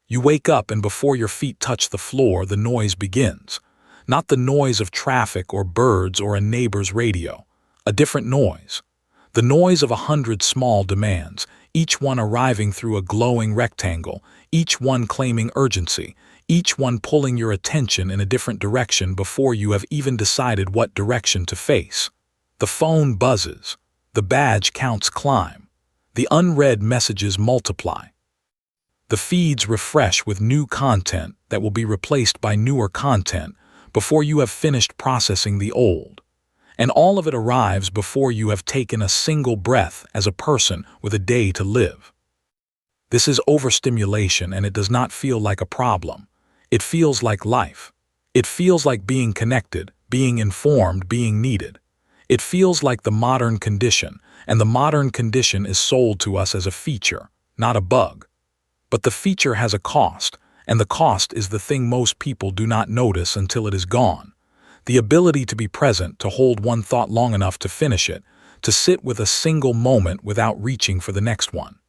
You wake up and before your feet touch the floor, the noise begins. Not the noise of traffic or birds or a neighbor's radio. A different noise. The noise of 100 small demands, each one arriving through a glowing rectangle, each one claiming urgency, each one pulling your attention in a different direction before you have even decided what direction to face. The phone buzzes. The badge counts climb. The unread messages multiply. The feeds refresh with new content that will be replaced by newer content before you have finished processing the old. And all of it arrives before you have taken a single breath as a person with a day to live. This is overstimulation, and it does not feel like a problem. It feels like life. It feels like being connected, being informed, being needed. It feels like the modern condition, and the modern condition is sold to us as a feature, not a bug. But the feature has a cost, and the cost is the thing most people do not notice until it is gone. The ability to be present, to hold one thought long enough to finish it, to sit with a single moment without reaching for the next one.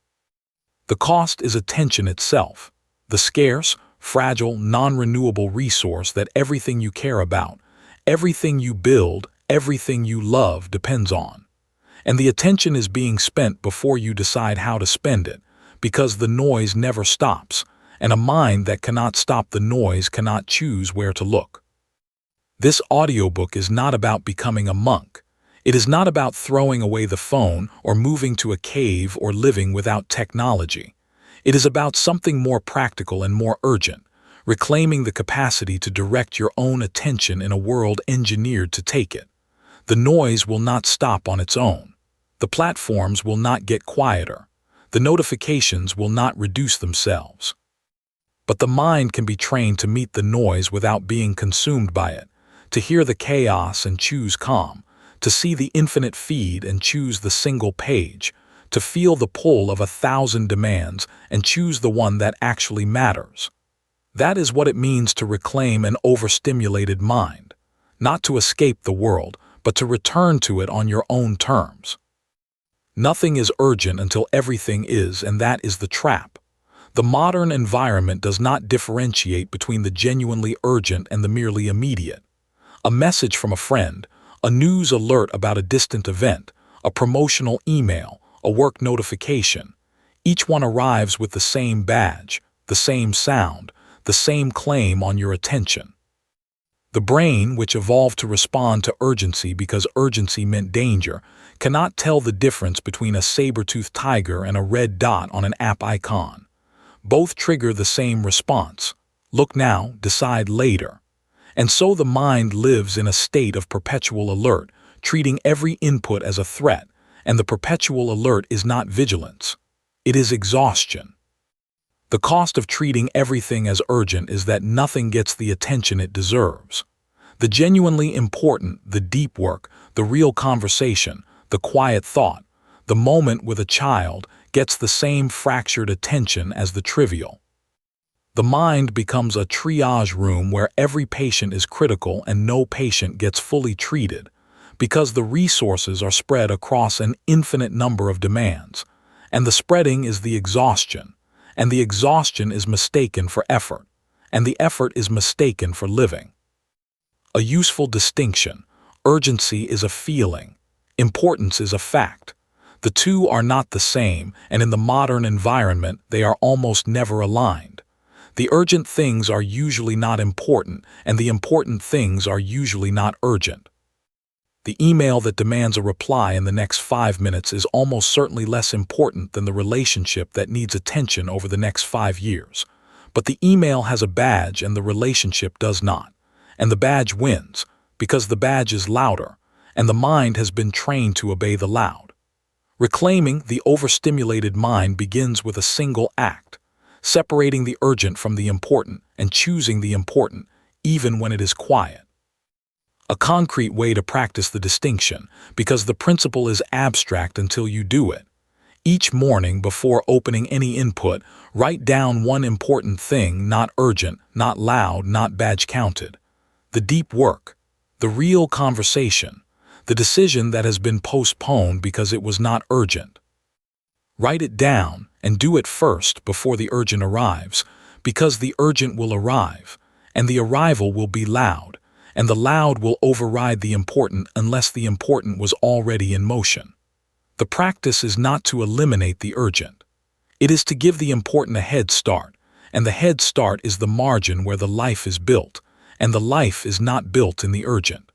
The cost is attention itself, the scarce, fragile, non-renewable resource that everything you care about, everything you build, everything you love depends on. And the attention is being spent before you decide how to spend it, because the noise never stops, and a mind that cannot stop the noise cannot choose where to look. This audiobook is not about becoming a monk. It is not about throwing away the phone or moving to a cave or living without technology. It is about something more practical and more urgent, reclaiming the capacity to direct your own attention in a world engineered to take it. The noise will not stop on its own. The platforms will not get quieter. The notifications will not reduce themselves. But the mind can be trained to meet the noise without being consumed by it, to hear the chaos and choose calm, to see the infinite feed and choose the single page, to feel the pull of 1,000 demands and choose the one that actually matters. That is what it means to reclaim an overstimulated mind, not to escape the world, but to return to it on your own terms. Nothing is urgent until everything is, and that is the trap. The modern environment does not differentiate between the genuinely urgent and the merely immediate. A message from a friend, a news alert about a distant event, a promotional email, a work notification. Each one arrives with the same badge, the same sound, the same claim on your attention. The brain, which evolved to respond to urgency because urgency meant danger, cannot tell the difference between a saber-toothed tiger and a red dot on an app icon. Both trigger the same response. Look now, decide later. And so the mind lives in a state of perpetual alert, treating every input as a threat, and the perpetual alert is not vigilance. It is exhaustion. The cost of treating everything as urgent is that nothing gets the attention it deserves. The genuinely important, the deep work, the real conversation, the quiet thought, the moment with a child gets the same fractured attention as the trivial. The mind becomes a triage room where every patient is critical and no patient gets fully treated, because the resources are spread across an infinite number of demands, and the spreading is the exhaustion, and the exhaustion is mistaken for effort, and the effort is mistaken for living. A useful distinction: urgency is a feeling, importance is a fact. The two are not the same, and in the modern environment they are almost never aligned. The urgent things are usually not important, and the important things are usually not urgent. The email that demands a reply in the next 5 minutes is almost certainly less important than the relationship that needs attention over the next 5 years. But the email has a badge and the relationship does not. And the badge wins, because the badge is louder, and the mind has been trained to obey the loud. Reclaiming the overstimulated mind begins with a single act: separating the urgent from the important and choosing the important, even when it is quiet. A concrete way to practice the distinction, because the principle is abstract until you do it. Each morning before opening any input, write down one important thing, not urgent, not loud, not badge counted. The deep work, the real conversation, the decision that has been postponed because it was not urgent. Write it down and do it first before the urgent arrives, Because the urgent will arrive, and the arrival will be loud, and the loud will override the important unless the important was already in motion. The practice is not to eliminate the urgent. It is to give the important a head start, and the head start is the margin where the life is built, and the life is not built in the urgent.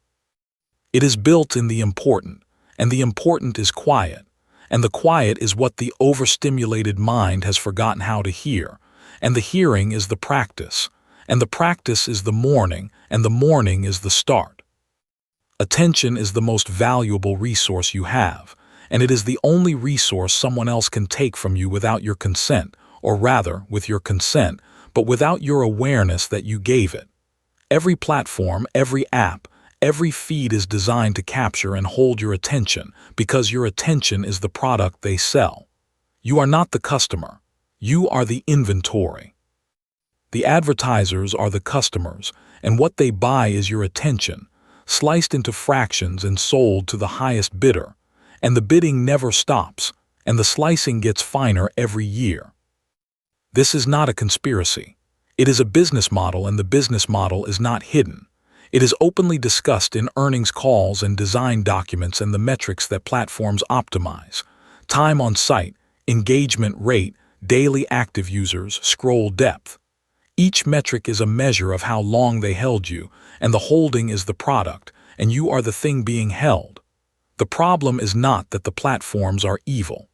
It is built in the important, and the important is quiet, and the quiet is what the overstimulated mind has forgotten how to hear, and the hearing is the practice, and the practice is the morning, and the morning is the start. Attention is the most valuable resource you have, and it is the only resource someone else can take from you without your consent, or rather, with your consent, but without your awareness that you gave it. Every platform, every app, every feed is designed to capture and hold your attention because your attention is the product they sell. You are not the customer. You are the inventory. The advertisers are the customers, and what they buy is your attention, sliced into fractions and sold to the highest bidder, and the bidding never stops, and the slicing gets finer every year. This is not a conspiracy. It is a business model, and the business model is not hidden. It is openly discussed in earnings calls and design documents and the metrics that platforms optimize: time on site, engagement rate, daily active users, scroll depth. Each metric is a measure of how long they held you, and the holding is the product, and you are the thing being held. The problem is not that the platforms are evil.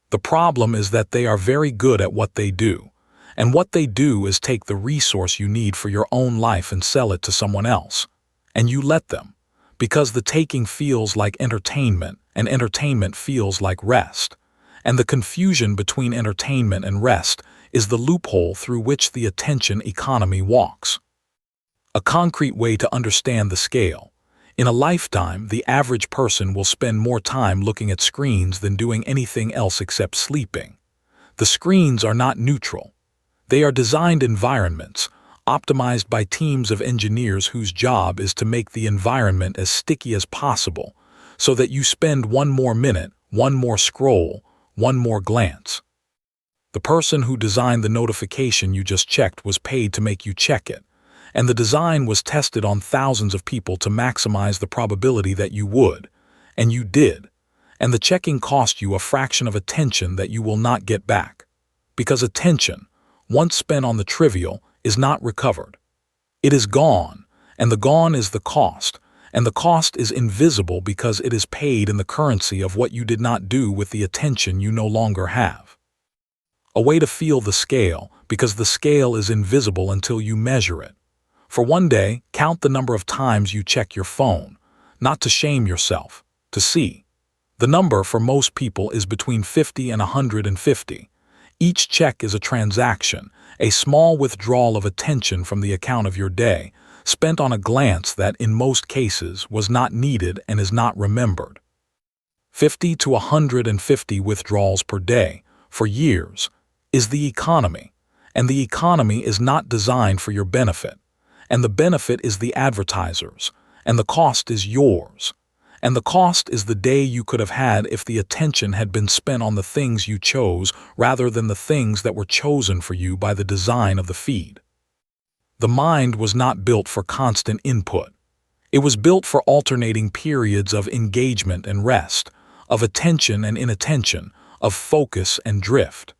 The problem is that they are very good at what they do. And what they do is take the resource you need for your own life and sell it to someone else. And you let them, because the taking feels like entertainment, and entertainment feels like rest. And the confusion between entertainment and rest is the loophole through which the attention economy walks. A concrete way to understand the scale: in a lifetime, the average person will spend more time looking at screens than doing anything else except sleeping. The screens are not neutral. They are designed environments, optimized by teams of engineers whose job is to make the environment as sticky as possible, so that you spend one more minute, one more scroll, one more glance. The person who designed the notification you just checked was paid to make you check it, and the design was tested on thousands of people to maximize the probability that you would, and you did, and the checking cost you a fraction of attention that you will not get back, because attention, once spent on the trivial, is not recovered. It is gone, and the gone is the cost, and the cost is invisible because it is paid in the currency of what you did not do with the attention you no longer have. A way to feel the scale, because the scale is invisible until you measure it. For one day, count the number of times you check your phone, not to shame yourself, to see. The number for most people is between 50 and 150. Each check is a transaction, a small withdrawal of attention from the account of your day, spent on a glance that, in most cases, was not needed and is not remembered. 50 to 150 withdrawals per day, for years, is the economy, and the economy is not designed for your benefit, and the benefit is the advertisers, and the cost is yours. And the cost is the day you could have had if the attention had been spent on the things you chose rather than the things that were chosen for you by the design of the feed. The mind was not built for constant input. It was built for alternating periods of engagement and rest, of attention and inattention, of focus and drift.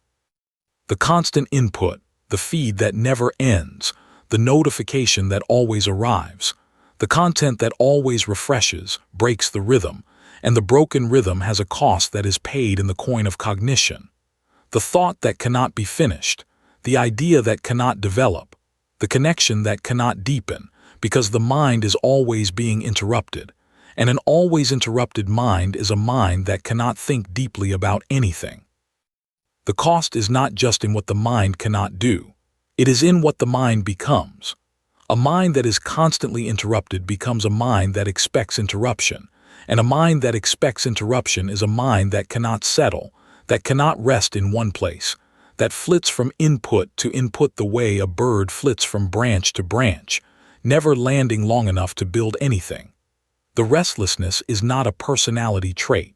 The constant input, the feed that never ends, the notification that always arrives, the content that always refreshes, breaks the rhythm, and the broken rhythm has a cost that is paid in the coin of cognition. The thought that cannot be finished, the idea that cannot develop, the connection that cannot deepen, because the mind is always being interrupted, and an always interrupted mind is a mind that cannot think deeply about anything. The cost is not just in what the mind cannot do, it is in what the mind becomes. A mind that is constantly interrupted becomes a mind that expects interruption, and a mind that expects interruption is a mind that cannot settle, that cannot rest in one place, that flits from input to input the way a bird flits from branch to branch, never landing long enough to build anything. The restlessness is not a personality trait.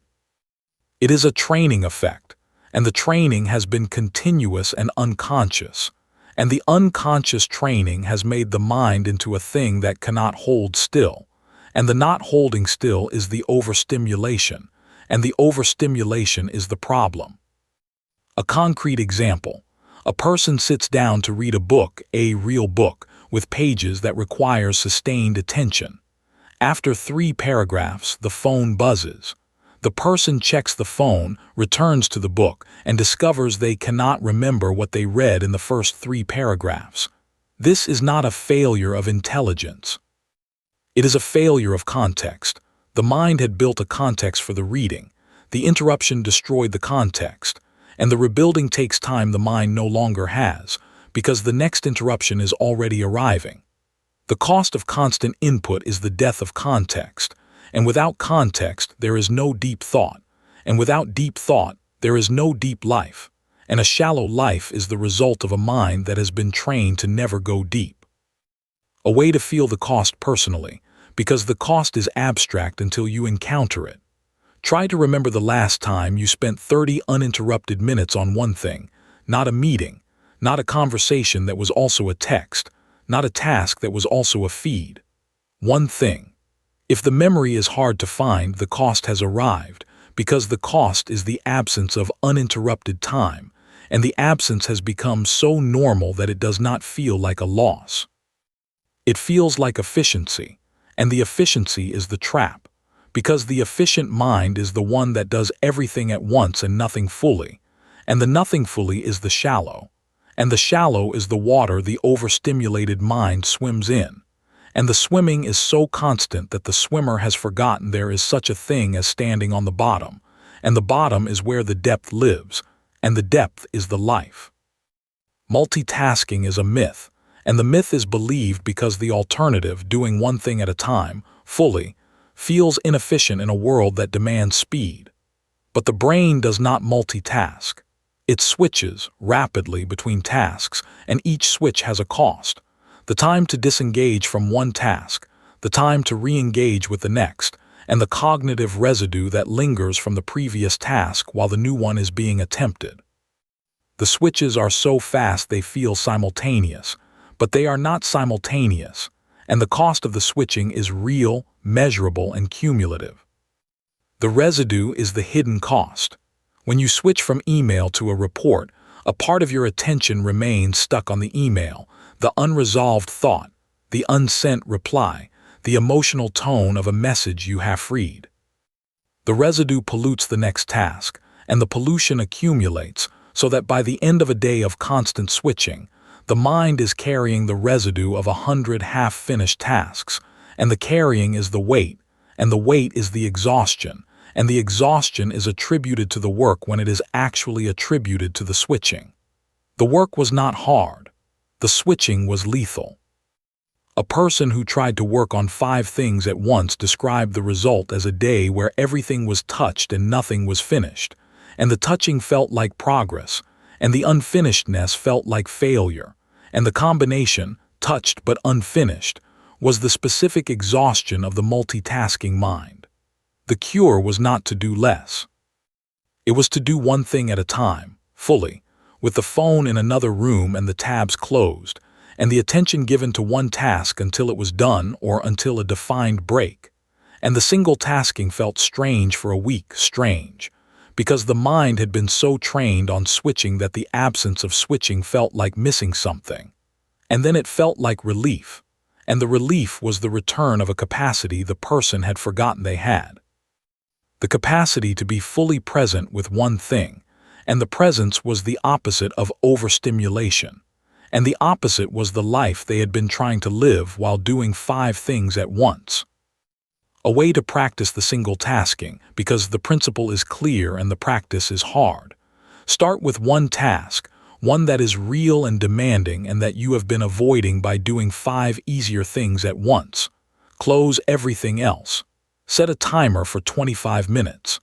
It is a training effect, and the training has been continuous and unconscious, And the unconscious training has made the mind into a thing that cannot hold still. And the not holding still is the overstimulation, and the overstimulation is the problem. A concrete example. A person sits down to read a book, a real book, with pages that requires sustained attention. After 3 paragraphs, the phone buzzes. The person checks the phone, returns to the book, and discovers they cannot remember what they read in the first 3 paragraphs. This is not a failure of intelligence. It is a failure of context. The mind had built a context for the reading. The interruption destroyed the context, and the rebuilding takes time the mind no longer has, because the next interruption is already arriving. The cost of constant input is the death of context, and without context there is no deep thought, and without deep thought there is no deep life, and a shallow life is the result of a mind that has been trained to never go deep. A way to feel the cost personally, because the cost is abstract until you encounter it. Try to remember the last time you spent 30 uninterrupted minutes on one thing, not a meeting, not a conversation that was also a text, not a task that was also a feed. One thing. If the memory is hard to find, the cost has arrived, because the cost is the absence of uninterrupted time, and the absence has become so normal that it does not feel like a loss. It feels like efficiency, and the efficiency is the trap, because the efficient mind is the one that does everything at once and nothing fully, and the nothing fully is the shallow, and the shallow is the water the overstimulated mind swims in, and the swimming is so constant that the swimmer has forgotten there is such a thing as standing on the bottom, and the bottom is where the depth lives, and the depth is the life. Multitasking is a myth, and the myth is believed because the alternative, doing one thing at a time, fully, feels inefficient in a world that demands speed. But the brain does not multitask. It switches rapidly between tasks, and each switch has a cost. The time to disengage from one task, the time to re-engage with the next, and the cognitive residue that lingers from the previous task while the new one is being attempted. The switches are so fast they feel simultaneous, but they are not simultaneous, and the cost of the switching is real, measurable, and cumulative. The residue is the hidden cost. When you switch from email to a report, a part of your attention remains stuck on the email, the unresolved thought, the unsent reply, the emotional tone of a message you half read. The residue pollutes the next task, and the pollution accumulates so that by the end of a day of constant switching, the mind is carrying the residue of 100 half-finished tasks, and the carrying is the weight, and the weight is the exhaustion, and the exhaustion is attributed to the work when it is actually attributed to the switching. The work was not hard. The switching was lethal. A person who tried to work on 5 things at once described the result as a day where everything was touched and nothing was finished, and the touching felt like progress, and the unfinishedness felt like failure, and the combination, touched but unfinished, was the specific exhaustion of the multitasking mind. The cure was not to do less. It was to do one thing at a time, fully, with the phone in another room and the tabs closed, and the attention given to one task until it was done or until a defined break. And the single tasking felt strange for a week, strange, because the mind had been so trained on switching that the absence of switching felt like missing something. And then it felt like relief, and the relief was the return of a capacity the person had forgotten they had. The capacity to be fully present with one thing, and the presence was the opposite of overstimulation, and the opposite was the life they had been trying to live while doing 5 things at once. A way to practice the single tasking, because the principle is clear and the practice is hard. Start with one task, one that is real and demanding and that you have been avoiding by doing 5 easier things at once. Close everything else. Set a timer for 25 minutes.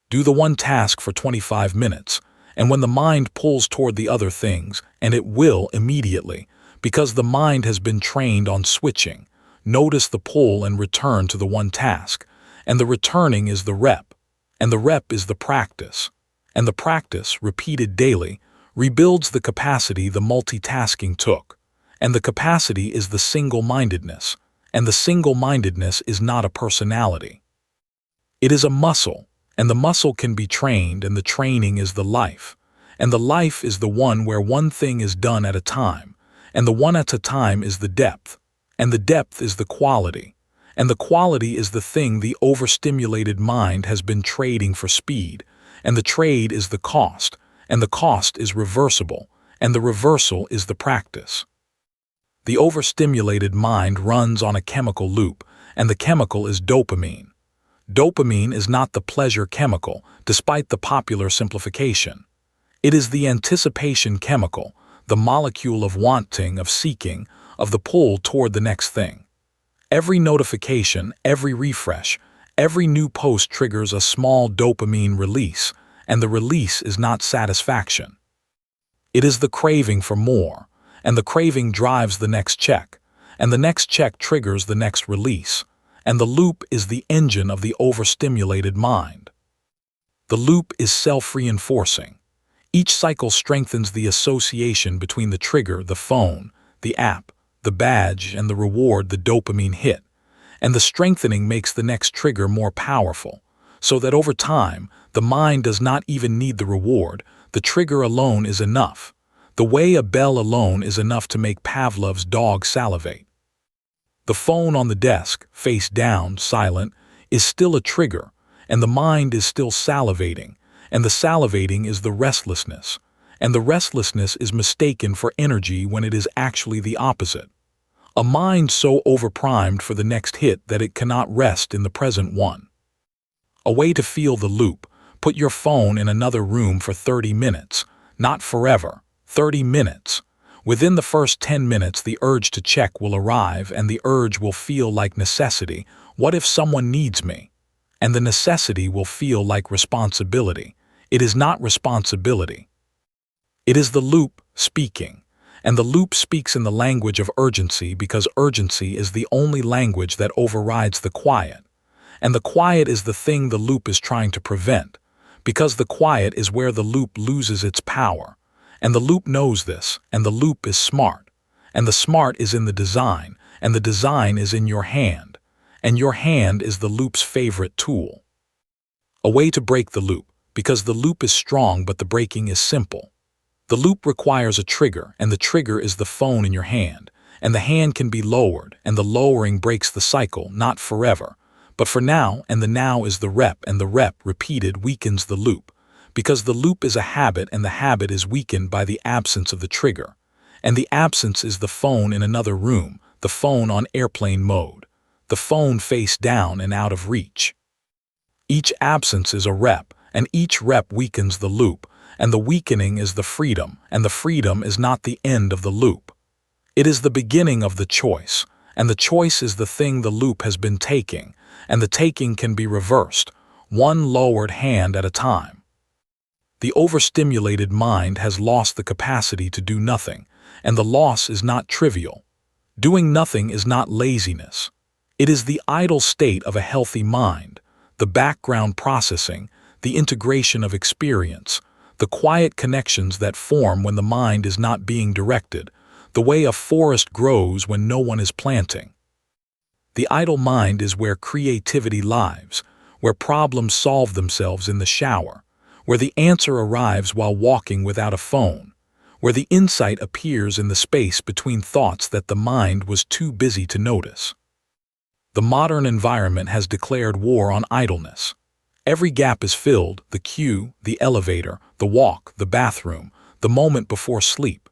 Do the one task for 25 minutes, and when the mind pulls toward the other things, and it will immediately, because the mind has been trained on switching, notice the pull and return to the one task, and the returning is the rep, and the rep is the practice, and the practice, repeated daily, rebuilds the capacity the multitasking took. And the capacity is the single-mindedness, and the single-mindedness is not a personality. It is a muscle, and the muscle can be trained, and the training is the life. And the life is the one where one thing is done at a time, and the one at a time is the depth, and the depth is the quality, and the quality is the thing the overstimulated mind has been trading for speed, and the trade is the cost, and the cost is reversible, and the reversal is the practice. The overstimulated mind runs on a chemical loop, and the chemical is dopamine. Dopamine is not the pleasure chemical, despite the popular simplification. It is the anticipation chemical, the molecule of wanting, of seeking, of the pull toward the next thing. Every notification, every refresh, every new post triggers a small dopamine release, and the release is not satisfaction. It is the craving for more, and the craving drives the next check, and the next check triggers the next release, and the loop is the engine of the overstimulated mind. The loop is self-reinforcing. Each cycle strengthens the association between the trigger, the phone, the app, the badge, and the reward, the dopamine hit, and the strengthening makes the next trigger more powerful, so that over time, the mind does not even need the reward, the trigger alone is enough. The way a bell alone is enough to make Pavlov's dog salivate. The phone on the desk, face down, silent, is still a trigger, and the mind is still salivating, and the salivating is the restlessness, and the restlessness is mistaken for energy when it is actually the opposite. A mind so overprimed for the next hit that it cannot rest in the present one. A way to feel the loop: put your phone in another room for 30 minutes, not forever. 30 minutes. Within the first 10 minutes, the urge to check will arrive, and the urge will feel like necessity. What if someone needs me? And the necessity will feel like responsibility. It is not responsibility. It is the loop speaking, and the loop speaks in the language of urgency because urgency is the only language that overrides the quiet. And the quiet is the thing the loop is trying to prevent, because the quiet is where the loop loses its power. And the loop knows this, and the loop is smart. And the smart is in the design, and the design is in your hand. And your hand is the loop's favorite tool. A way to break the loop, because the loop is strong but the breaking is simple. The loop requires a trigger, and the trigger is the phone in your hand. And the hand can be lowered, and the lowering breaks the cycle, not forever, but for now, and the now is the rep, and the rep repeated weakens the loop. Because the loop is a habit, and the habit is weakened by the absence of the trigger. And the absence is the phone in another room, the phone on airplane mode, the phone face down and out of reach. Each absence is a rep, and each rep weakens the loop, and the weakening is the freedom, and the freedom is not the end of the loop. It is the beginning of the choice, and the choice is the thing the loop has been taking, and the taking can be reversed, one lowered hand at a time. The overstimulated mind has lost the capacity to do nothing, and the loss is not trivial. Doing nothing is not laziness. It is the idle state of a healthy mind, the background processing, the integration of experience, the quiet connections that form when the mind is not being directed, the way a forest grows when no one is planting. The idle mind is where creativity lives, where problems solve themselves in the shower, where the answer arrives while walking without a phone, where the insight appears in the space between thoughts that the mind was too busy to notice. The modern environment has declared war on idleness. Every gap is filled: the queue, the elevator, the walk, the bathroom, the moment before sleep.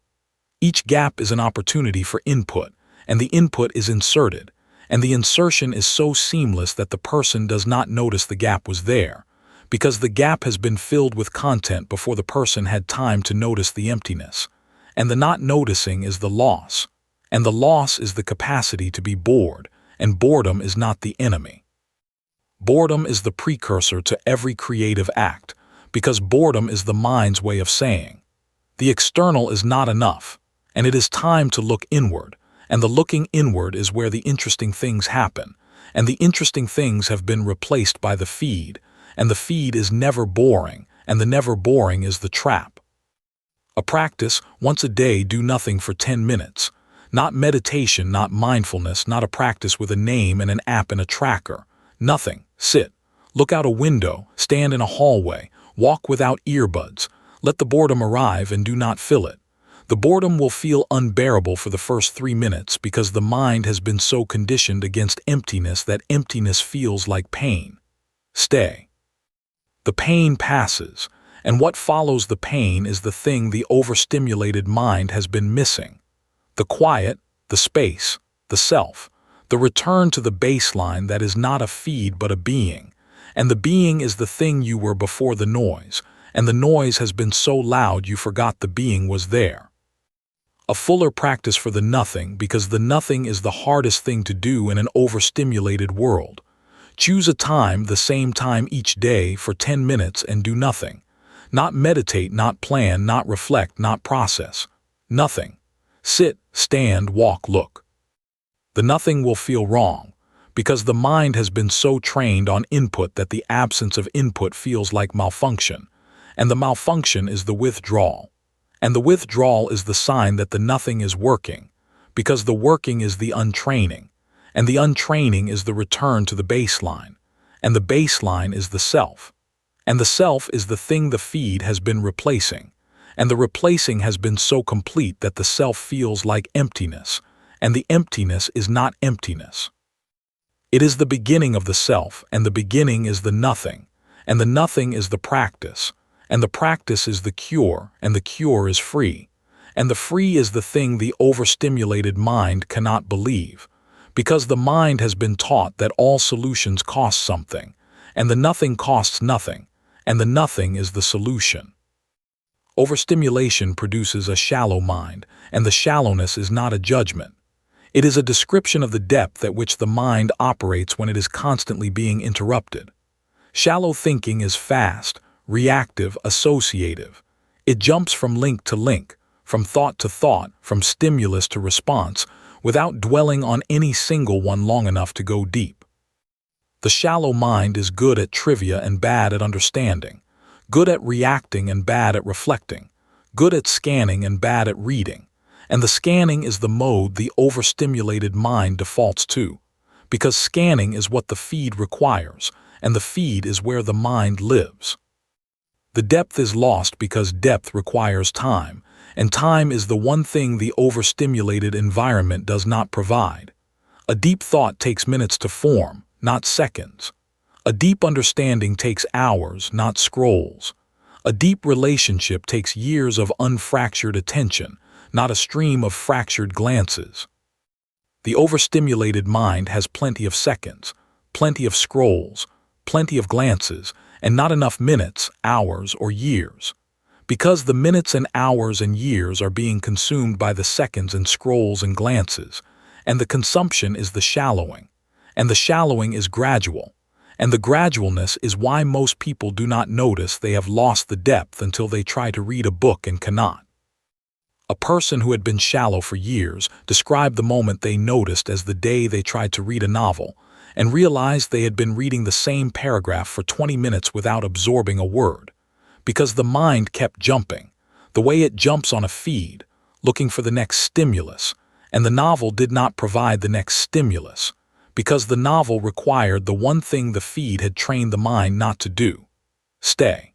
Each gap is an opportunity for input, and the input is inserted, and the insertion is so seamless that the person does not notice the gap was there, because the gap has been filled with content before the person had time to notice the emptiness. And the not noticing is the loss, and the loss is the capacity to be bored, and boredom is not the enemy. Boredom is the precursor to every creative act, because boredom is the mind's way of saying, the external is not enough, and it is time to look inward, and the looking inward is where the interesting things happen, and the interesting things have been replaced by the feed, and the feed is never boring, and the never boring is the trap. A practice, once a day, do nothing for 10 minutes. Not meditation, not mindfulness, not a practice with a name and an app and a tracker. Nothing. Sit. Look out a window, stand in a hallway, walk without earbuds. Let the boredom arrive and do not fill it. The boredom will feel unbearable for the first 3 minutes because the mind has been so conditioned against emptiness that emptiness feels like pain. Stay. The pain passes, and what follows the pain is the thing the overstimulated mind has been missing. The quiet, the space, the self, the return to the baseline that is not a feed but a being. And the being is the thing you were before the noise, and the noise has been so loud you forgot the being was there. A fuller practice for the nothing, because the nothing is the hardest thing to do in an overstimulated world. Choose a time, the same time each day, for 10 minutes and do nothing. Not meditate, not plan, not reflect, not process. Nothing. Sit, stand, walk, look. The nothing will feel wrong, because the mind has been so trained on input that the absence of input feels like malfunction, and the malfunction is the withdrawal. And the withdrawal is the sign that the nothing is working, because the working is the untraining, and the untraining is the return to the baseline, and the baseline is the self. And the self is the thing the feed has been replacing, and the replacing has been so complete that the self feels like emptiness, and the emptiness is not emptiness. It is the beginning of the self, and the beginning is the nothing, and the nothing is the practice, and the practice is the cure, and the cure is free, and the free is the thing the overstimulated mind cannot believe, because the mind has been taught that all solutions cost something, and the nothing costs nothing, and the nothing is the solution. Overstimulation produces a shallow mind, and the shallowness is not a judgment. It is a description of the depth at which the mind operates when it is constantly being interrupted. Shallow thinking is fast, reactive, associative. It jumps from link to link, from thought to thought, from stimulus to response, without dwelling on any single one long enough to go deep. The shallow mind is good at trivia and bad at understanding, good at reacting and bad at reflecting, good at scanning and bad at reading. And the scanning is the mode the overstimulated mind defaults to, because scanning is what the feed requires, and the feed is where the mind lives. The depth is lost because depth requires time, and time is the one thing the overstimulated environment does not provide. A deep thought takes minutes to form, not seconds. A deep understanding takes hours, not scrolls. A deep relationship takes years of unfractured attention, not a stream of fractured glances. The overstimulated mind has plenty of seconds, plenty of scrolls, plenty of glances, and not enough minutes, hours, or years. Because the minutes and hours and years are being consumed by the seconds and scrolls and glances, and the consumption is the shallowing, and the shallowing is gradual, and the gradualness is why most people do not notice they have lost the depth until they try to read a book and cannot. A person who had been shallow for years described the moment they noticed as the day they tried to read a novel and realized they had been reading the same paragraph for 20 minutes without absorbing a word, because the mind kept jumping, the way it jumps on a feed, looking for the next stimulus, and the novel did not provide the next stimulus, because the novel required the one thing the feed had trained the mind not to do: stay.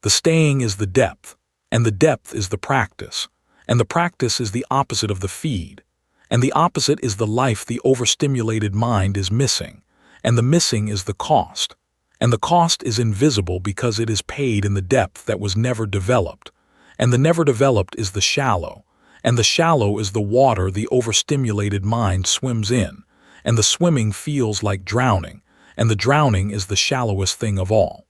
The staying is the depth, and the depth is the practice, and the practice is the opposite of the feed, and the opposite is the life the overstimulated mind is missing, and the missing is the cost, and the cost is invisible because it is paid in the depth that was never developed, and the never developed is the shallow, and the shallow is the water the overstimulated mind swims in, and the swimming feels like drowning, and the drowning is the shallowest thing of all.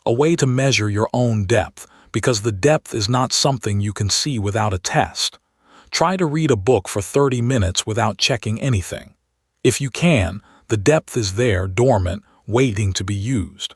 A way to measure your own depth, because the depth is not something you can see without a test. Try to read a book for 30 minutes without checking anything. If you can, the depth is there, dormant, waiting to be used.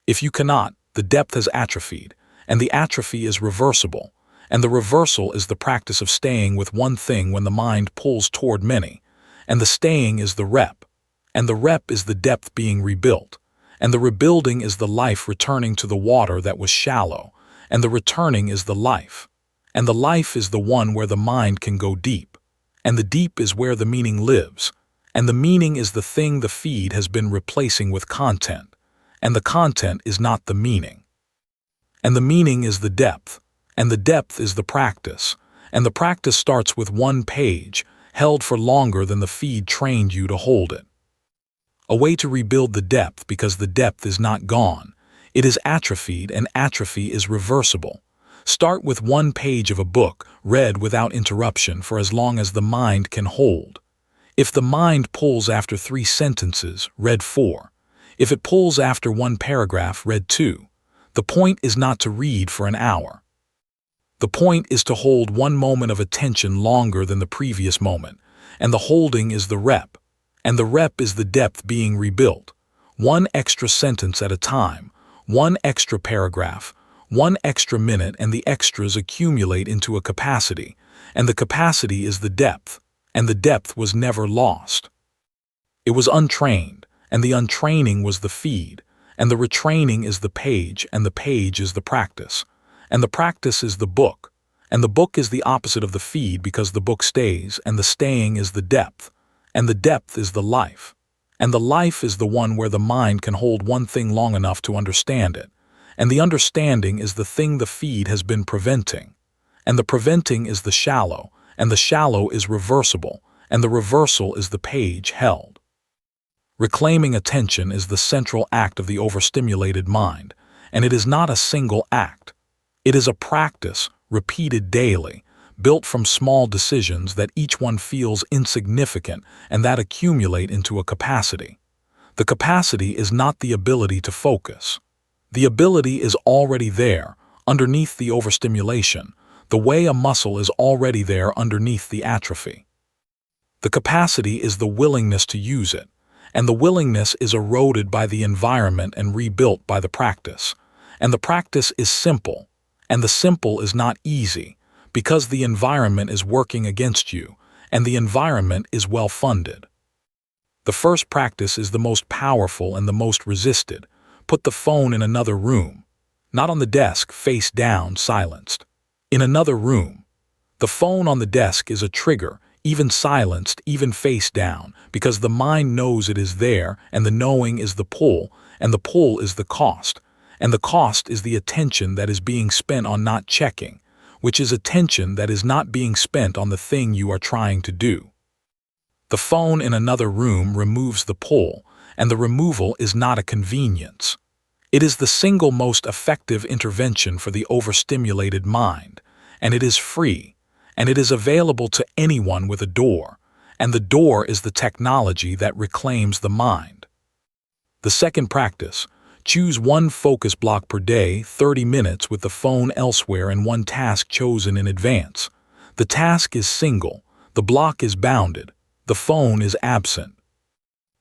If you cannot, the depth has atrophied, and the atrophy is reversible, and the reversal is the practice of staying with one thing when the mind pulls toward many, and the staying is the rep, and the rep is the depth being rebuilt, and the rebuilding is the life returning to the water that was shallow, and the returning is the life. And the life is the one where the mind can go deep. And the deep is where the meaning lives. And the meaning is the thing the feed has been replacing with content. And the content is not the meaning. And the meaning is the depth. And the depth is the practice. And the practice starts with one page, held for longer than the feed trained you to hold it. A way to rebuild the depth, because the depth is not gone. It is atrophied, and atrophy is reversible. Start with one page of a book, read without interruption for as long as the mind can hold. If the mind pulls after 3 sentences, read 4. If it pulls after 1 paragraph, read 2. The point is not to read for an hour. The point is to hold one moment of attention longer than the previous moment, and the holding is the rep. And the rep is the depth being rebuilt. 1 extra sentence at a time, 1 extra paragraph, 1 extra minute, and the extras accumulate into a capacity, and the capacity is the depth, and the depth was never lost. It was untrained, and the untraining was the feed, and the retraining is the page, and the page is the practice, and the practice is the book, and the book is the opposite of the feed because the book stays, and the staying is the depth, and the depth is the life, and the life is the one where the mind can hold one thing long enough to understand it. And the understanding is the thing the feed has been preventing. And the preventing is the shallow, and the shallow is reversible, and the reversal is the page held. Reclaiming attention is the central act of the overstimulated mind, and it is not a single act. It is a practice, repeated daily, built from small decisions that each one feels insignificant and that accumulate into a capacity. The capacity is not the ability to focus. The ability is already there, underneath the overstimulation, the way a muscle is already there underneath the atrophy. The capacity is the willingness to use it, and the willingness is eroded by the environment and rebuilt by the practice. And the practice is simple, and the simple is not easy, because the environment is working against you, and the environment is well-funded. The first practice is the most powerful and the most resisted. Put the phone in another room, not on the desk, face down, silenced. In another room. The phone on the desk is a trigger, even silenced, even face down, because the mind knows it is there, and the knowing is the pull, and the pull is the cost, and the cost is the attention that is being spent on not checking, which is attention that is not being spent on the thing you are trying to do. The phone in another room removes the pull, and the removal is not a convenience. It is the single most effective intervention for the overstimulated mind, and it is free, and it is available to anyone with a door, and the door is the technology that reclaims the mind. The second practice, choose one focus block per day, 30 minutes with the phone elsewhere and one task chosen in advance. The task is single, the block is bounded, the phone is absent.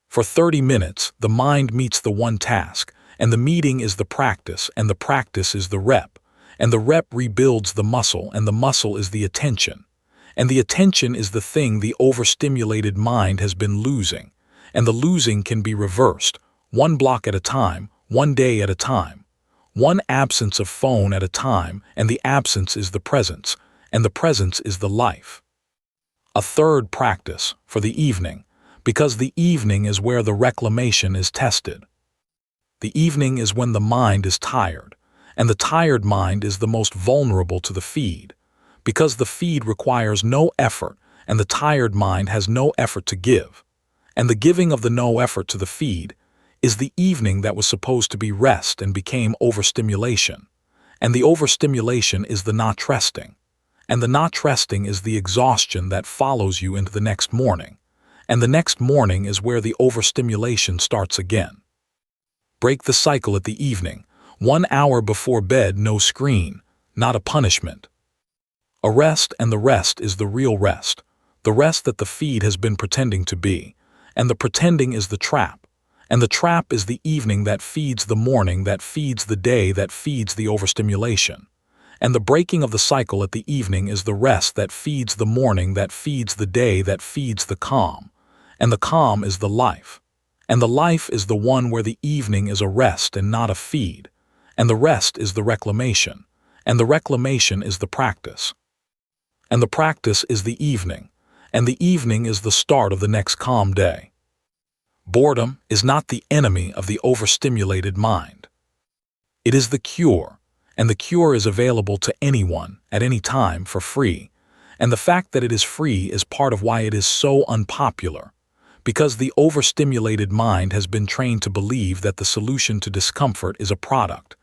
For 30 minutes, the mind meets the one task, and the meeting is the practice, and the practice is the rep, and the rep rebuilds the muscle, and the muscle is the attention. And the attention is the thing the overstimulated mind has been losing, and the losing can be reversed, one block at a time, one day at a time, one absence of phone at a time, and the absence is the presence, and the presence is the life. A third practice, for the evening, because the evening is where the reclamation is tested. The evening is when the mind is tired, and the tired mind is the most vulnerable to the feed, because the feed requires no effort, and the tired mind has no effort to give. And the giving of the no effort to the feed is the evening that was supposed to be rest and became overstimulation. And the overstimulation is the not resting. And the not resting is the exhaustion that follows you into the next morning. And the next morning is where the overstimulation starts again. Break the cycle at the evening. 1 hour before bed, no screen, not a punishment. A rest, and the rest is the real rest, the rest that the feed has been pretending to be, and the pretending is the trap, and the trap is the evening that feeds the morning, that feeds the day, that feeds the overstimulation. And the breaking of the cycle at the evening is the rest that feeds the morning, that feeds the day, that feeds the calm, and the calm is the life. And the life is the one where the evening is a rest and not a feed, and the rest is the reclamation, and the reclamation is the practice. And the practice is the evening, and the evening is the start of the next calm day. Boredom is not the enemy of the overstimulated mind. It is the cure, and the cure is available to anyone at any time for free, and the fact that it is free is part of why it is so unpopular, because the overstimulated mind has been trained to believe that the solution to discomfort is a product,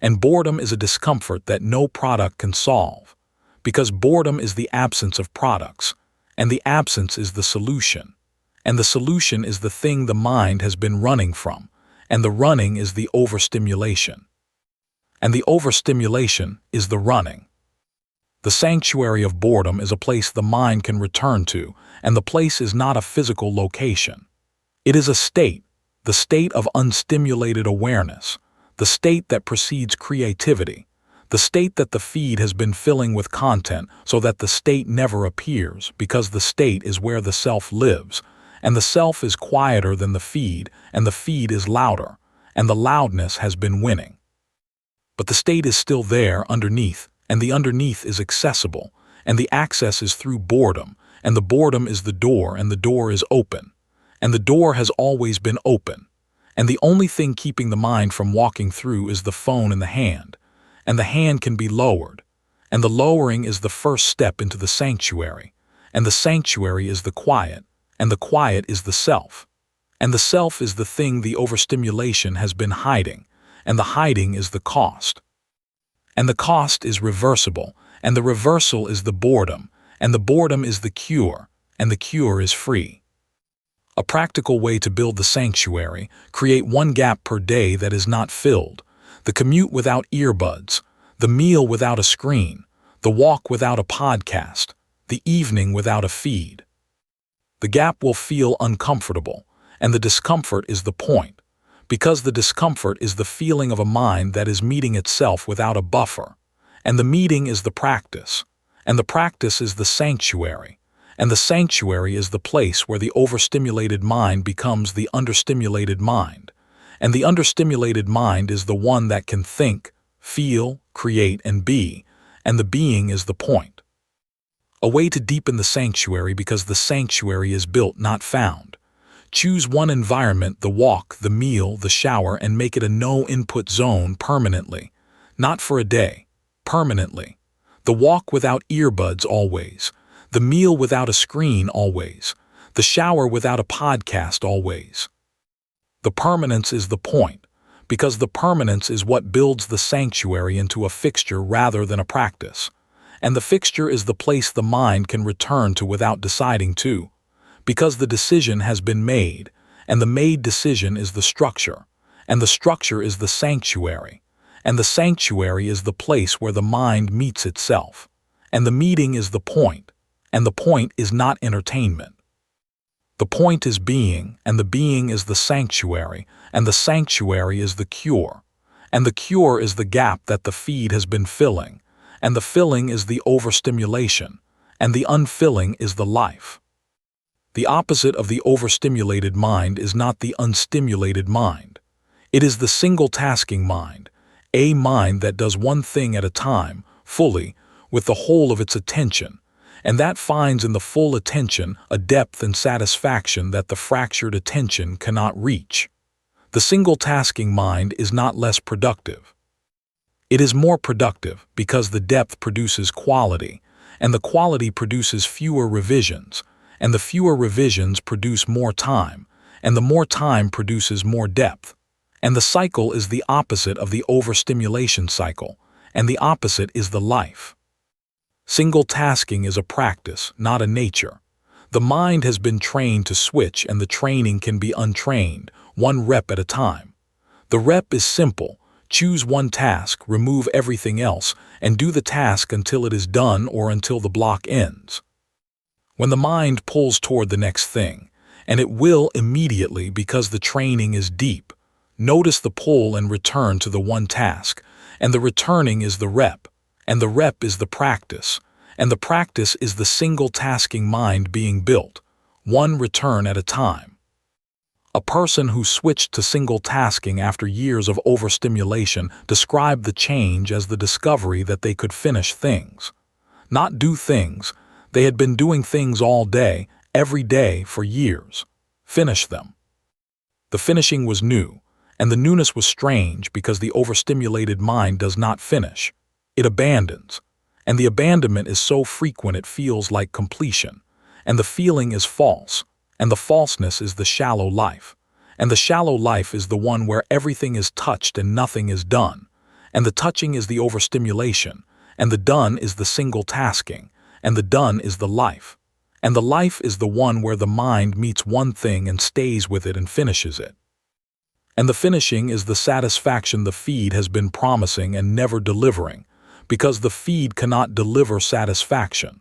and boredom is a discomfort that no product can solve, because boredom is the absence of products, and the absence is the solution, and the solution is the thing the mind has been running from, and the running is the overstimulation. And the overstimulation is the running. The sanctuary of boredom is a place the mind can return to, and the place is not a physical location. It is a state, the state of unstimulated awareness, the state that precedes creativity, the state that the feed has been filling with content so that the state never appears because the state is where the self lives, and the self is quieter than the feed, and the feed is louder, and the loudness has been winning. But the state is still there underneath, and the underneath is accessible, and the access is through boredom, and the boredom is the door, and the door is open, and the door has always been open, and the only thing keeping the mind from walking through is the phone in the hand, and the hand can be lowered, and the lowering is the first step into the sanctuary, and the sanctuary is the quiet, and the quiet is the self, and the self is the thing the overstimulation has been hiding, and the hiding is the cost. And the cost is reversible, and the reversal is the boredom, and the boredom is the cure, and the cure is free. A practical way to build the sanctuary: create one gap per day that is not filled, the commute without earbuds, the meal without a screen, the walk without a podcast, the evening without a feed. The gap will feel uncomfortable, and the discomfort is the point, because the discomfort is the feeling of a mind that is meeting itself without a buffer, and the meeting is the practice, and the practice is the sanctuary, and the sanctuary is the place where the overstimulated mind becomes the understimulated mind, and the understimulated mind is the one that can think, feel, create, and be, and the being is the point. A way to deepen the sanctuary, because the sanctuary is built, not found. Choose one environment, the walk, the meal, the shower, and make it a no-input zone permanently. Not for a day, permanently. The walk without earbuds always. The meal without a screen always. The shower without a podcast always. The permanence is the point, because the permanence is what builds the sanctuary into a fixture rather than a practice. And the fixture is the place the mind can return to without deciding to, because the decision has been made, and the made decision is the structure, and the structure is the sanctuary, and the sanctuary is the place where the mind meets itself, and the meeting is the point, and the point is not entertainment. The point is being, and the being is the sanctuary, and the sanctuary is the cure, and the cure is the gap that the feed has been filling, and the filling is the overstimulation, and the unfilling is the life. The opposite of the overstimulated mind is not the unstimulated mind. It is the single-tasking mind, a mind that does one thing at a time, fully, with the whole of its attention, and that finds in the full attention a depth and satisfaction that the fractured attention cannot reach. The single-tasking mind is not less productive. It is more productive because the depth produces quality, and the quality produces fewer revisions, and the fewer revisions produce more time, and the more time produces more depth. And the cycle is the opposite of the overstimulation cycle, and the opposite is the life. Single-tasking is a practice, not a nature. The mind has been trained to switch, and the training can be untrained, one rep at a time. The rep is simple: choose one task, remove everything else, and do the task until it is done or until the block ends. When the mind pulls toward the next thing, and it will immediately because the training is deep, notice the pull and return to the one task, and the returning is the rep, and the rep is the practice, and the practice is the single-tasking mind being built, one return at a time. A person who switched to single tasking after years of overstimulation described the change as the discovery that they could finish things. Not do things. They had been doing things all day, every day for years. Finish them. The finishing was new, and the newness was strange because the overstimulated mind does not finish. It abandons. And the abandonment is so frequent it feels like completion. And the feeling is false. And the falseness is the shallow life. And the shallow life is the one where everything is touched and nothing is done. And the touching is the overstimulation. And the done is the single tasking. And the done is the life. And the life is the one where the mind meets one thing and stays with it and finishes it. And the finishing is the satisfaction the feed has been promising and never delivering, because the feed cannot deliver satisfaction.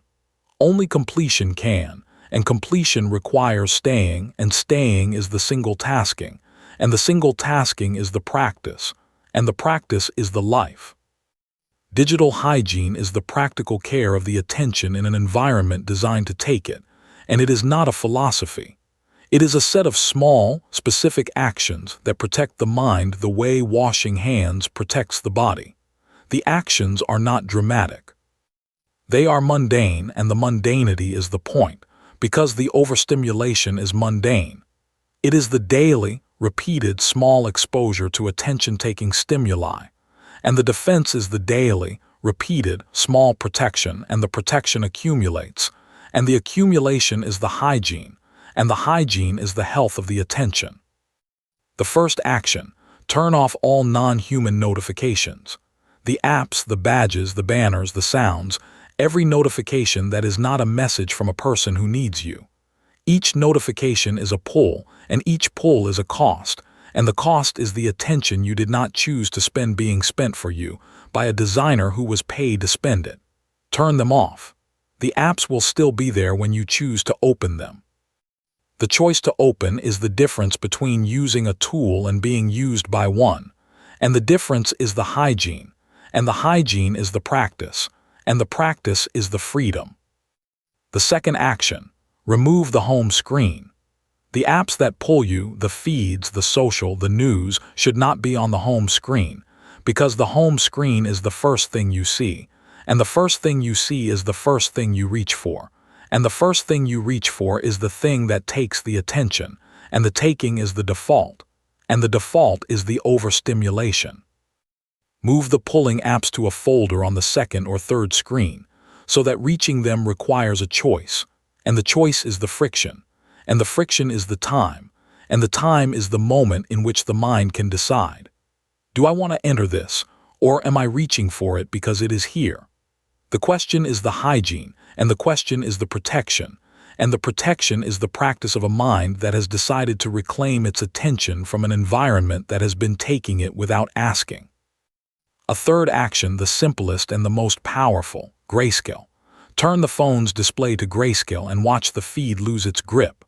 Only completion can, and completion requires staying, and staying is the single tasking, and the single tasking is the practice, and the practice is the life. Digital hygiene is the practical care of the attention in an environment designed to take it, and it is not a philosophy. It is a set of small, specific actions that protect the mind the way washing hands protects the body. The actions are not dramatic. They are mundane, and the mundanity is the point, because the overstimulation is mundane. It is the daily, repeated, small exposure to attention-taking stimuli, and the defense is the daily, repeated, small protection, and the protection accumulates, and the accumulation is the hygiene, and the hygiene is the health of the attention. The first action: turn off all non-human notifications. The apps, the badges, the banners, the sounds, every notification that is not a message from a person who needs you. Each notification is a pull, and each pull is a cost, and the cost is the attention you did not choose to spend being spent for you by a designer who was paid to spend it. Turn them off. The apps will still be there when you choose to open them. The choice to open is the difference between using a tool and being used by one, and the difference is the hygiene, and the hygiene is the practice, and the practice is the freedom. The second action: remove the home screen. The apps that pull you, the feeds, the social, the news, should not be on the home screen, because the home screen is the first thing you see, and the first thing you see is the first thing you reach for, and the first thing you reach for is the thing that takes the attention, and the taking is the default, and the default is the overstimulation. Move the pulling apps to a folder on the second or third screen, so that reaching them requires a choice, and the choice is the friction, and the friction is the time, and the time is the moment in which the mind can decide. Do I want to enter this, or am I reaching for it because it is here? The question is the hygiene, and the question is the protection, and the protection is the practice of a mind that has decided to reclaim its attention from an environment that has been taking it without asking. A third action, the simplest and the most powerful: grayscale. Turn the phone's display to grayscale and watch the feed lose its grip.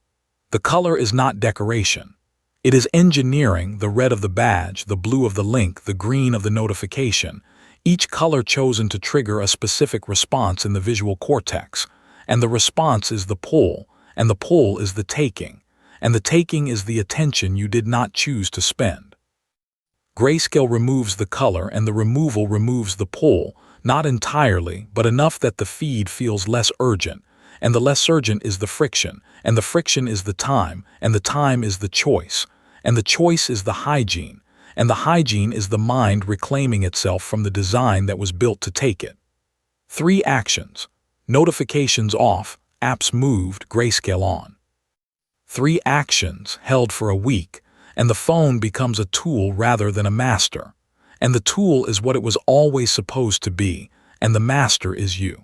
The color is not decoration. It is engineering: the red of the badge, the blue of the link, the green of the notification, each color chosen to trigger a specific response in the visual cortex, and the response is the pull, and the pull is the taking, and the taking is the attention you did not choose to spend. Grayscale removes the color, and the removal removes the pull, not entirely, but enough that the feed feels less urgent, and the less urgent is the friction, and the friction is the time, and the time is the choice, and the choice is the hygiene, and the hygiene is the mind reclaiming itself from the design that was built to take it. 3 actions: notifications off, apps moved, grayscale on. 3 actions held for a week, and the phone becomes a tool rather than a master, and the tool is what it was always supposed to be, and the master is you.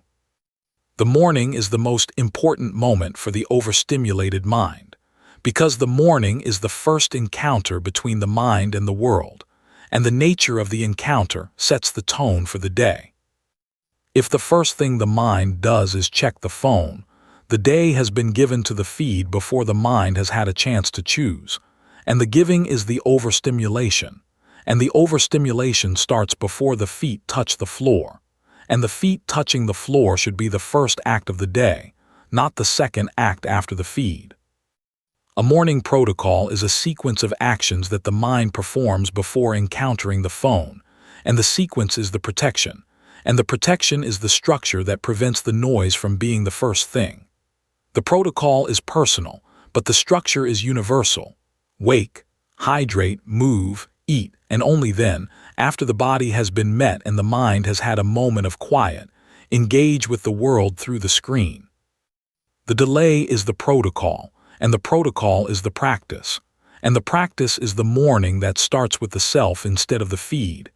The morning is the most important moment for the overstimulated mind, because the morning is the first encounter between the mind and the world, and the nature of the encounter sets the tone for the day. If the first thing the mind does is check the phone, the day has been given to the feed before the mind has had a chance to choose, and the giving is the overstimulation, and the overstimulation starts before the feet touch the floor, and the feet touching the floor should be the first act of the day, not the second act after the feed. A morning protocol is a sequence of actions that the mind performs before encountering the phone, and the sequence is the protection, and the protection is the structure that prevents the noise from being the first thing. The protocol is personal, but the structure is universal. Wake, hydrate, move, eat, and only then, after the body has been met and the mind has had a moment of quiet, engage with the world through the screen. The delay is the protocol, and the protocol is the practice. And the practice is the morning that starts with the self instead of the feed.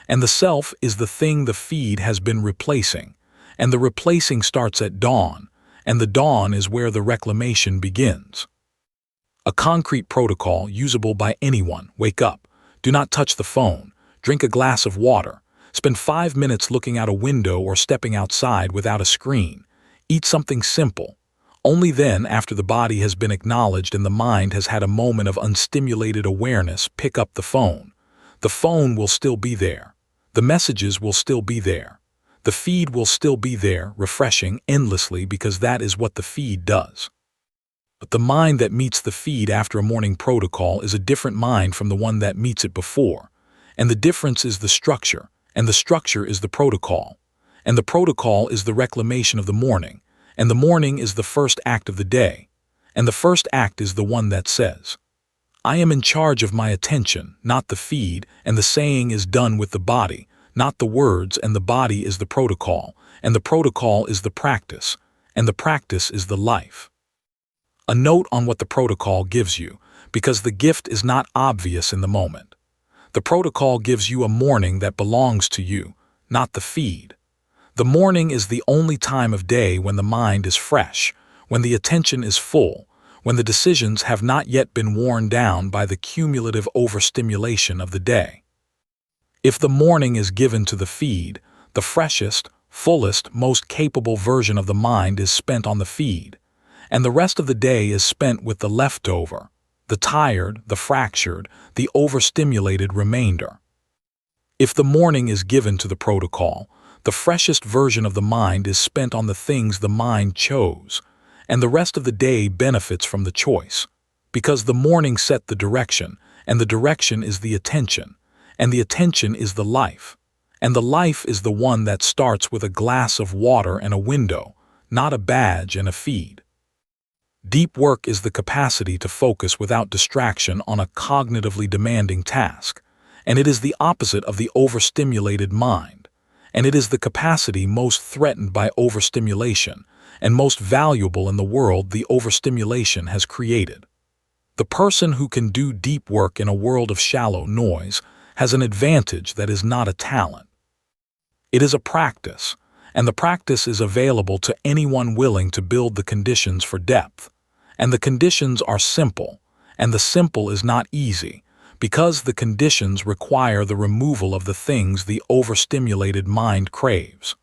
And the self is the thing the feed has been replacing. And the replacing starts at dawn, and the dawn is where the reclamation begins. A concrete protocol usable by anyone: wake up, do not touch the phone, drink a glass of water, spend 5 minutes looking out a window or stepping outside without a screen, eat something simple. Only then, after the body has been acknowledged and the mind has had a moment of unstimulated awareness, pick up the phone. The phone will still be there. The messages will still be there. The feed will still be there, refreshing endlessly because that is what the feed does. But the mind that meets the feed after a morning protocol is a different mind from the one that meets it before. And the difference is the structure, and the structure is the protocol. And the protocol is the reclamation of the morning. And the morning is the first act of the day, and the first act is the one that says, I am in charge of my attention, not the feed, and the saying is done with the body, not the words, and the body is the protocol, and the protocol is the practice, and the practice is the life. A note on what the protocol gives you, because the gift is not obvious in the moment. The protocol gives you a morning that belongs to you, not the feed. The morning is the only time of day when the mind is fresh, when the attention is full, when the decisions have not yet been worn down by the cumulative overstimulation of the day. If the morning is given to the feed, the freshest, fullest, most capable version of the mind is spent on the feed, and the rest of the day is spent with the leftover, the tired, the fractured, the overstimulated remainder. If the morning is given to the protocol, the freshest version of the mind is spent on the things the mind chose, and the rest of the day benefits from the choice, because the morning set the direction, and the direction is the attention, and the attention is the life, and the life is the one that starts with a glass of water and a window, not a badge and a feed. Deep work is the capacity to focus without distraction on a cognitively demanding task, and it is the opposite of the overstimulated mind. And it is the capacity most threatened by overstimulation and most valuable in the world the overstimulation has created. The person who can do deep work in a world of shallow noise has an advantage that is not a talent. It is a practice, and the practice is available to anyone willing to build the conditions for depth. And the conditions are simple, and the simple is not easy, because the conditions require the removal of the things the overstimulated mind craves.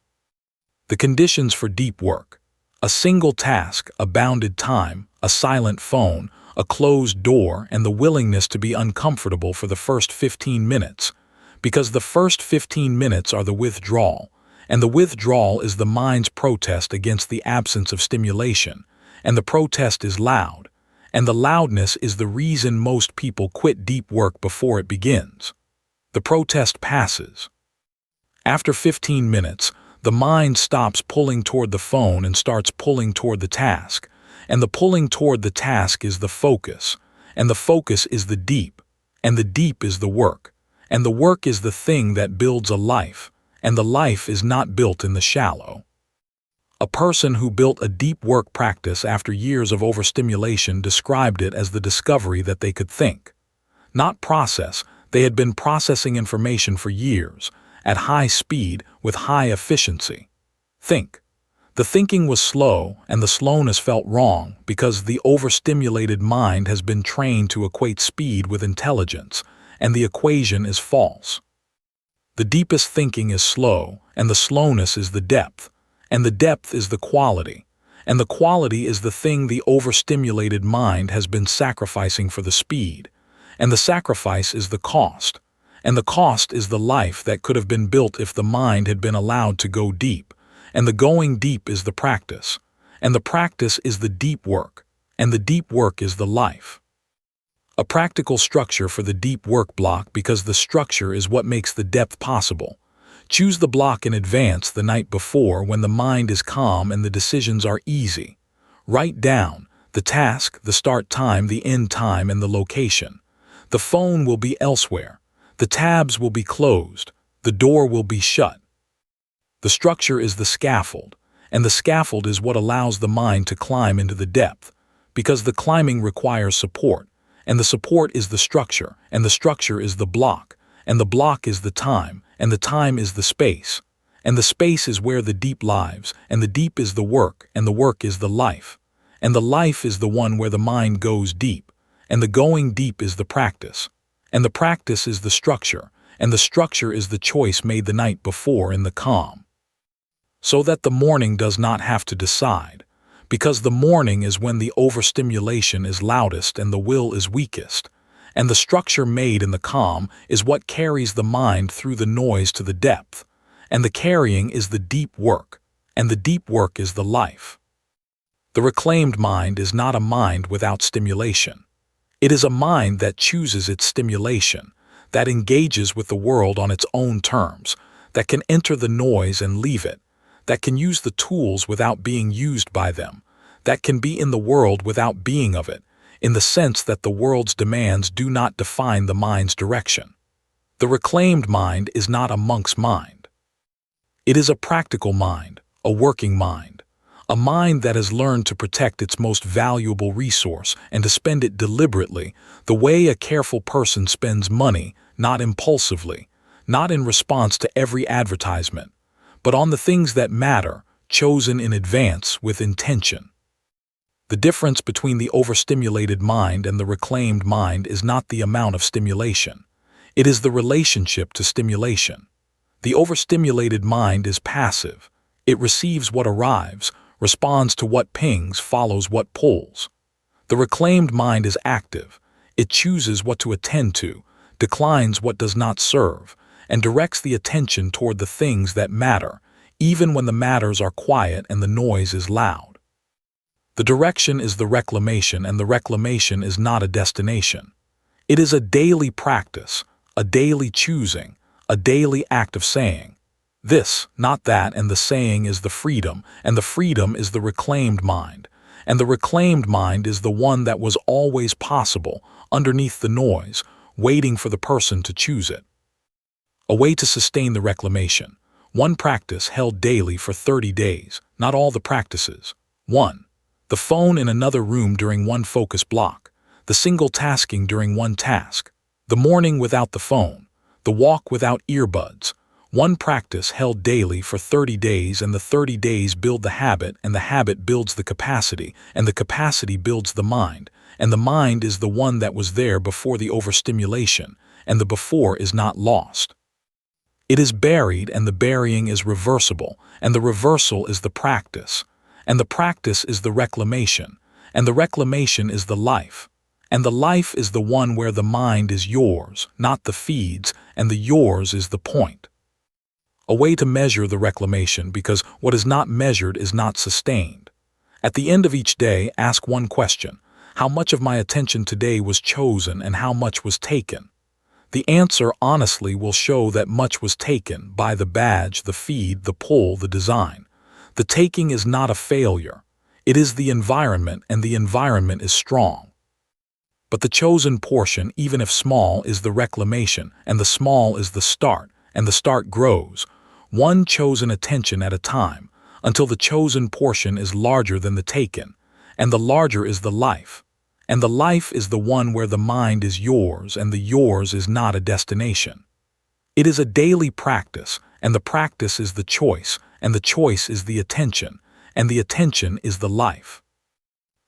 The conditions for deep work: a single task, a bounded time, a silent phone, a closed door, and the willingness to be uncomfortable for the first 15 minutes, because the first 15 minutes are the withdrawal, and the withdrawal is the mind's protest against the absence of stimulation, and the protest is loud. And the loudness is the reason most people quit deep work before it begins. The protest passes. After 15 minutes, the mind stops pulling toward the phone and starts pulling toward the task, and the pulling toward the task is the focus, and the focus is the deep, and the deep is the work, and the work is the thing that builds a life, and the life is not built in the shallow. A person who built a deep work practice after years of overstimulation described it as the discovery that they could think. Not process, they had been processing information for years, at high speed, with high efficiency. Think. The thinking was slow, and the slowness felt wrong because the overstimulated mind has been trained to equate speed with intelligence, and the equation is false. The deepest thinking is slow, and the slowness is the depth. And the depth is the quality, and the quality is the thing the overstimulated mind has been sacrificing for the speed, and the sacrifice is the cost, and the cost is the life that could have been built if the mind had been allowed to go deep, and the going deep is the practice, and the practice is the deep work, and the deep work is the life. A practical structure for the deep work block, because the structure is what makes the depth possible. Choose the block in advance the night before when the mind is calm and the decisions are easy. Write down the task, the start time, the end time, and the location. The phone will be elsewhere. The tabs will be closed. The door will be shut. The structure is the scaffold, and the scaffold is what allows the mind to climb into the depth, because the climbing requires support, and the support is the structure, and the structure is the block, and the block is the time, and the time is the space, and the space is where the deep lives, and the deep is the work, and the work is the life, and the life is the one where the mind goes deep, and the going deep is the practice, and the practice is the structure, and the structure is the choice made the night before in the calm. So that the morning does not have to decide, because the morning is when the overstimulation is loudest and the will is weakest, and the structure made in the calm is what carries the mind through the noise to the depth, and the carrying is the deep work, and the deep work is the life. The reclaimed mind is not a mind without stimulation. It is a mind that chooses its stimulation, that engages with the world on its own terms, that can enter the noise and leave it, that can use the tools without being used by them, that can be in the world without being of it, in the sense that the world's demands do not define the mind's direction. The reclaimed mind is not a monk's mind. It is a practical mind, a working mind, a mind that has learned to protect its most valuable resource and to spend it deliberately, the way a careful person spends money, not impulsively, not in response to every advertisement, but on the things that matter, chosen in advance with intention. The difference between the overstimulated mind and the reclaimed mind is not the amount of stimulation. It is the relationship to stimulation. The overstimulated mind is passive. It receives what arrives, responds to what pings, follows what pulls. The reclaimed mind is active. It chooses what to attend to, declines what does not serve, and directs the attention toward the things that matter, even when the matters are quiet and the noise is loud. The direction is the reclamation, and the reclamation is not a destination. It is a daily practice, a daily choosing, a daily act of saying, this, not that, and the saying is the freedom, and the freedom is the reclaimed mind, and the reclaimed mind is the one that was always possible, underneath the noise, waiting for the person to choose it. A way to sustain the reclamation. One practice held daily for 30 days, not all the practices. 1. The phone in another room during one focus block. The single tasking during one task. The morning without the phone. The walk without earbuds. One practice held daily for 30 days, and the 30 days build the habit, and the habit builds the capacity, and the capacity builds the mind, and the mind is the one that was there before the overstimulation, and the before is not lost. It is buried, and the burying is reversible, and the reversal is the practice, and the practice is the reclamation, and the reclamation is the life, and the life is the one where the mind is yours, not the feed's, and the yours is the point. A way to measure the reclamation, because what is not measured is not sustained. At the end of each day, ask one question: how much of my attention today was chosen and how much was taken? The answer honestly will show that much was taken by the badge, the feed, the pull, the design. The taking is not a failure. It is the environment, and the environment is strong. But the chosen portion, even if small, is the reclamation, and the small is the start, and the start grows, one chosen attention at a time, until the chosen portion is larger than the taken, and the larger is the life. And the life is the one where the mind is yours, and the yours is not a destination. It is a daily practice, and the practice is the choice, and the choice is the attention, and the attention is the life.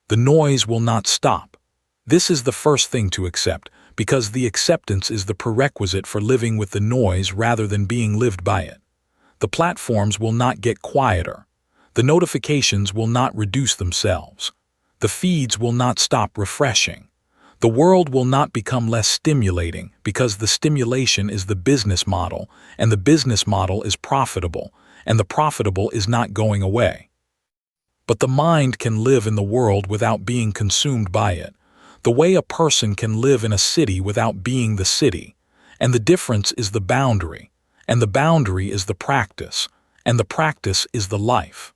The noise will not stop. This is the first thing to accept, because the acceptance is the prerequisite for living with the noise rather than being lived by it. The platforms will not get quieter. The notifications will not reduce themselves. The feeds will not stop refreshing. The world will not become less stimulating, because the stimulation is the business model, and the business model is profitable, and the profitable is not going away. But the mind can live in the world without being consumed by it, the way a person can live in a city without being the city. And the difference is the boundary, and the boundary is the practice, and the practice is the life.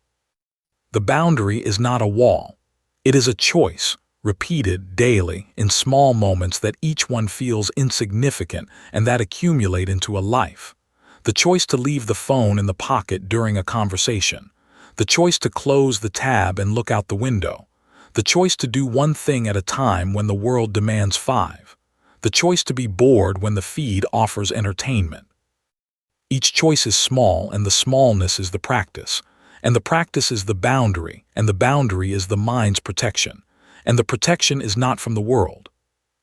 The boundary is not a wall. It is a choice, repeated daily in small moments that each one feels insignificant and that accumulate into a life. The choice to leave the phone in the pocket during a conversation. The choice to close the tab and look out the window. The choice to do one thing at a time when the world demands 5. The choice to be bored when the feed offers entertainment. Each choice is small, and the smallness is the practice. And the practice is the boundary, and the boundary is the mind's protection. And the protection is not from the world.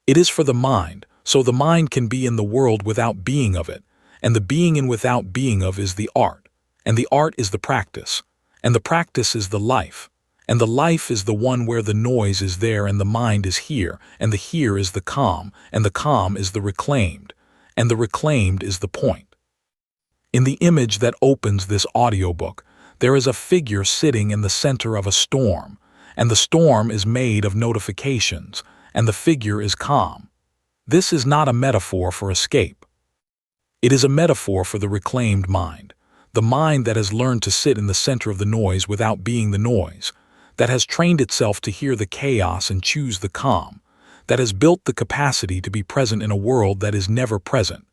It is for the mind, so the mind can be in the world without being of it. And the being in without being of is the art. And the art is the practice. And the practice is the life. And the life is the one where the noise is there and the mind is here, and the here is the calm, and the calm is the reclaimed, and the reclaimed is the point. In the image that opens this audiobook, there is a figure sitting in the center of a storm, and the storm is made of notifications, and the figure is calm. This is not a metaphor for escape. It is a metaphor for the reclaimed mind, the mind that has learned to sit in the center of the noise without being the noise, that has trained itself to hear the chaos and choose the calm, that has built the capacity to be present in a world that is never present,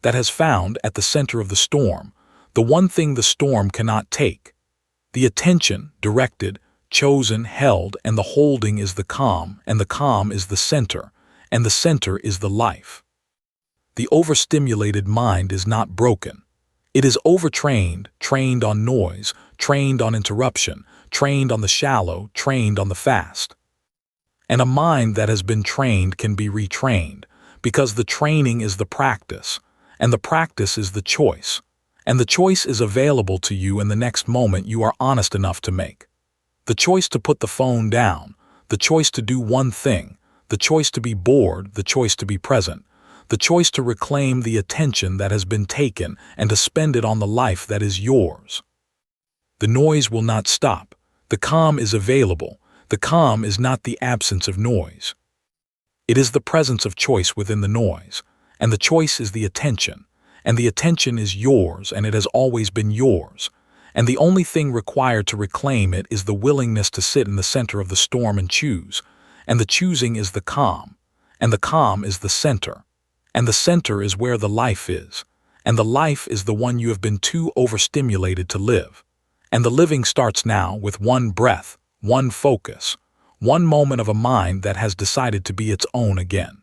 that has found, at the center of the storm, the one thing the storm cannot take. The attention, directed, chosen, held, and the holding is the calm, and the calm is the center, and the center is the life. The overstimulated mind is not broken. It is overtrained, trained on noise, trained on interruption, trained on the shallow, trained on the fast. And a mind that has been trained can be retrained, because the training is the practice, and the practice is the choice, and the choice is available to you in the next moment you are honest enough to make. The choice to put the phone down, the choice to do one thing, the choice to be bored, the choice to be present, the choice to reclaim the attention that has been taken and to spend it on the life that is yours. The noise will not stop. The calm is available. The calm is not the absence of noise. It is the presence of choice within the noise, and the choice is the attention, and the attention is yours, and it has always been yours, and the only thing required to reclaim it is the willingness to sit in the center of the storm and choose, and the choosing is the calm, and the calm is the center, and the center is where the life is, and the life is the one you have been too overstimulated to live. And the living starts now with one breath, one focus, one moment of a mind that has decided to be its own again.